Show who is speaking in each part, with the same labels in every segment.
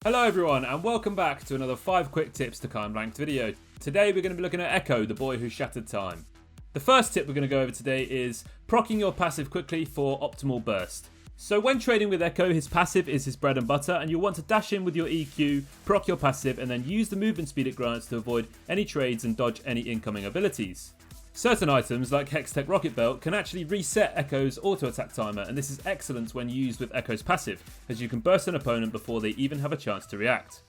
Speaker 1: Hello everyone and welcome back to another 5 quick tips to climb ranked video. Today we're going to be looking at Ekko, the boy who shattered time. The first tip we're going to go over today is proccing your passive quickly for optimal burst. So when trading with Ekko, his passive is his bread and butter and you'll want to dash in with your EQ, proc your passive and then use the movement speed it grants to avoid any trades and dodge any incoming abilities. Certain items like Hextech Rocket Belt can actually reset Ekko's auto attack timer, and this is excellent when used with Ekko's passive, as you can burst an opponent before they even have a chance to react.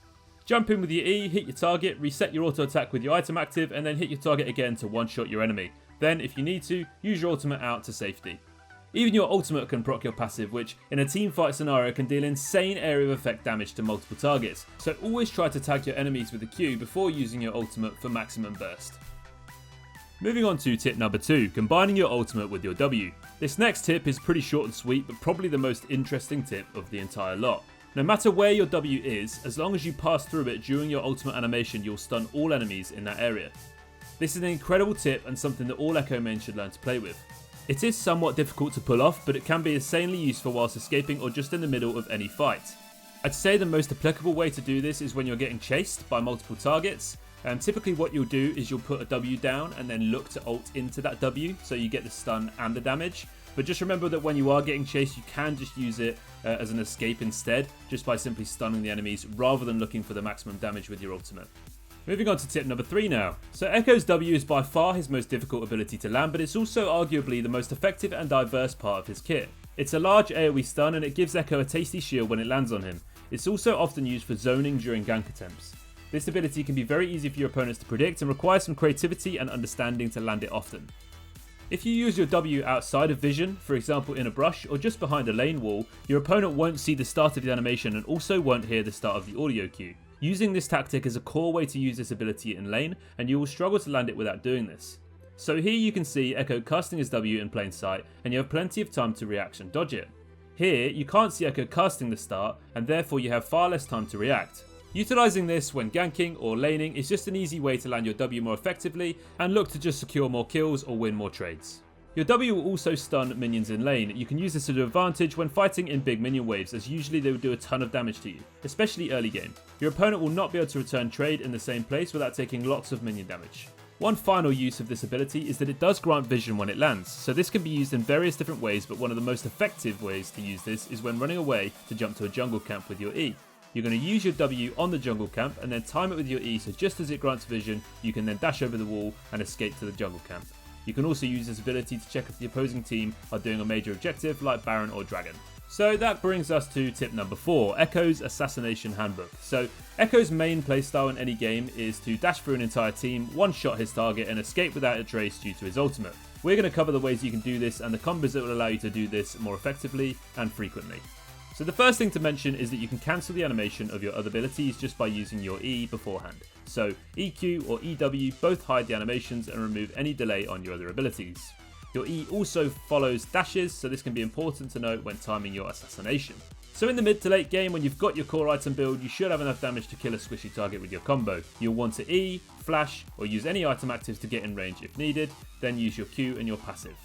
Speaker 1: Jump in with your E, hit your target, reset your auto attack with your item active, and then hit your target again to one-shot your enemy. Then, if you need to, use your ultimate out to safety. Even your ultimate can proc your passive, which in a team fight scenario can deal insane area of effect damage to multiple targets, so always try to tag your enemies with a Q before using your ultimate for maximum burst. Moving on to tip number 2, combining your ultimate with your W. This next tip is pretty short and sweet, but probably the most interesting tip of the entire lot. No matter where your W is, as long as you pass through it during your ultimate animation, you'll stun all enemies in that area. This is an incredible tip and something that all Ekko mains should learn to play with. It is somewhat difficult to pull off, but it can be insanely useful whilst escaping or just in the middle of any fight. I'd say the most applicable way to do this is when you're getting chased by multiple targets. Typically what you'll do is you'll put a W down and then look to ult into that W so you get the stun and the damage. But just remember that when you are getting chased you can just use it as an escape instead, just by simply stunning the enemies rather than looking for the maximum damage with your ultimate. Moving on to tip number 3 now. So Ekko's W is by far his most difficult ability to land, but it's also arguably the most effective and diverse part of his kit. It's a large AoE stun and it gives Ekko a tasty shield when it lands on him. It's also often used for zoning during gank attempts. This ability can be very easy for your opponents to predict and requires some creativity and understanding to land it often. If you use your W outside of vision, for example in a brush or just behind a lane wall, your opponent won't see the start of the animation and also won't hear the start of the audio cue. Using this tactic is a core way to use this ability in lane, and you will struggle to land it without doing this. So here you can see Ekko casting his W in plain sight, and you have plenty of time to react and dodge it. Here you can't see Ekko casting the start, and therefore you have far less time to react. Utilising this when ganking or laning is just an easy way to land your W more effectively and look to just secure more kills or win more trades. Your W will also stun minions in lane. You can use this to your advantage when fighting in big minion waves, as usually they will do a ton of damage to you, especially early game. Your opponent will not be able to return trade in the same place without taking lots of minion damage. One final use of this ability is that it does grant vision when it lands, so this can be used in various different ways, but one of the most effective ways to use this is when running away to jump to a jungle camp with your E. You're going to use your W on the jungle camp and then time it with your E, so just as it grants vision, you can then dash over the wall and escape to the jungle camp. You can also use this ability to check if the opposing team are doing a major objective like Baron or Dragon. So that brings us to tip number 4, EKKO'S Assassination Handbook. So Ekko's main playstyle in any game is to dash through an entire team, one-shot his target and escape without a trace due to his ultimate. We're going to cover the ways you can do this and the combos that will allow you to do this more effectively and frequently. So the first thing to mention is that you can cancel the animation of your other abilities just by using your E beforehand. So EQ or EW both hide the animations and remove any delay on your other abilities. Your E also follows dashes, so this can be important to note when timing your assassination. So in the mid to late game when you've got your core item build, you should have enough damage to kill a squishy target with your combo. You'll want to E, flash or use any item actives to get in range if needed, then use your Q and your passive.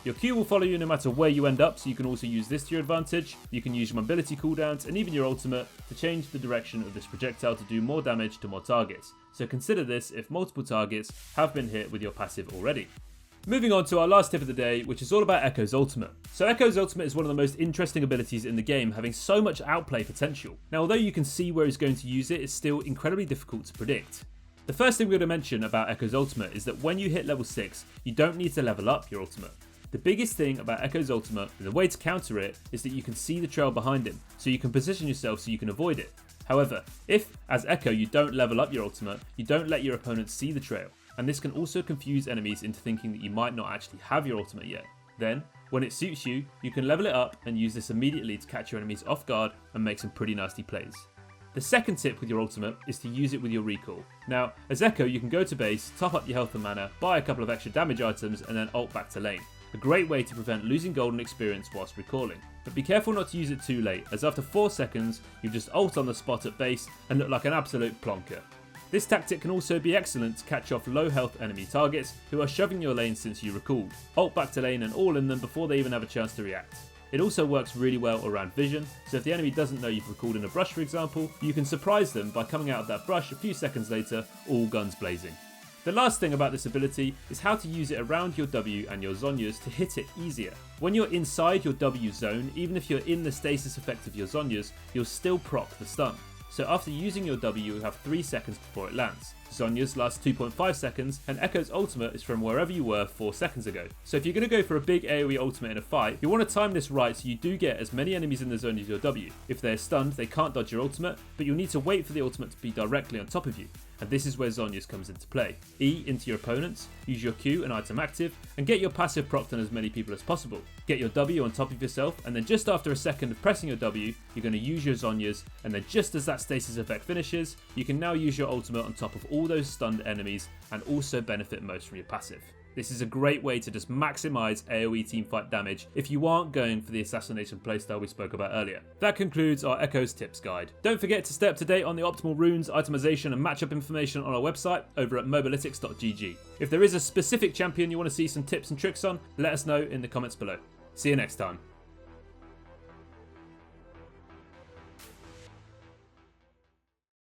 Speaker 1: Your Q will follow you no matter where you end up, so you can also use this to your advantage. You can use your mobility cooldowns and even your ultimate to change the direction of this projectile to do more damage to more targets. So consider this if multiple targets have been hit with your passive already. Moving on to our last tip of the day, which is all about Ekko's ultimate. So Ekko's ultimate is one of the most interesting abilities in the game, having so much outplay potential. Now although you can see where he's going to use it, it's still incredibly difficult to predict. The first thing we're going to mention about Ekko's ultimate is that when you hit level 6, you don't need to level up your ultimate. The biggest thing about Ekko's ultimate, and the way to counter it, is that you can see the trail behind him, so you can position yourself so you can avoid it. However, if, as Ekko, you don't level up your ultimate, you don't let your opponent see the trail, and this can also confuse enemies into thinking that you might not actually have your ultimate yet. Then, when it suits you, you can level it up and use this immediately to catch your enemies off guard and make some pretty nasty plays. The second tip with your ultimate is to use it with your recall. Now, as Ekko, you can go to base, top up your health and mana, buy a couple of extra damage items, and then ult back to lane. A great way to prevent losing golden experience whilst recalling. But be careful not to use it too late, as after 4 seconds, you just ult on the spot at base and look like an absolute plonker. This tactic can also be excellent to catch off low health enemy targets who are shoving your lane since you recalled. Ult back to lane and all in them before they even have a chance to react. It also works really well around vision, so if the enemy doesn't know you've recalled in a brush for example, you can surprise them by coming out of that brush a few seconds later, all guns blazing. The last thing about this ability is how to use it around your W and your Zhonya's to hit it easier. When you're inside your W zone, even if you're in the stasis effect of your Zhonya's, you'll still proc the stun. So after using your W, you have 3 seconds before it lands. Zhonya's lasts 2.5 seconds, and Ekko's ultimate is from wherever you were 4 seconds ago. So if you're going to go for a big AoE ultimate in a fight, you want to time this right so you do get as many enemies in the zone as your W. If they're stunned, they can't dodge your ultimate, but you'll need to wait for the ultimate to be directly on top of you. And this is where Zhonya's comes into play. E into your opponents, use your Q and item active, and get your passive procced on as many people as possible. Get your W on top of yourself, and then just after a second of pressing your W, you're going to use your Zhonya's, and then just as that stasis effect finishes, you can now use your ultimate on top of all those stunned enemies, and also benefit most from your passive. This is a great way to just maximize AoE teamfight damage if you aren't going for the assassination playstyle we spoke about earlier. That concludes our EKKO'S tips guide. Don't forget to stay up to date on the optimal runes, itemization and matchup information on our website over at mobalytics.gg. If there is a specific champion you want to see some tips and tricks on, let us know in the comments below. See you next time.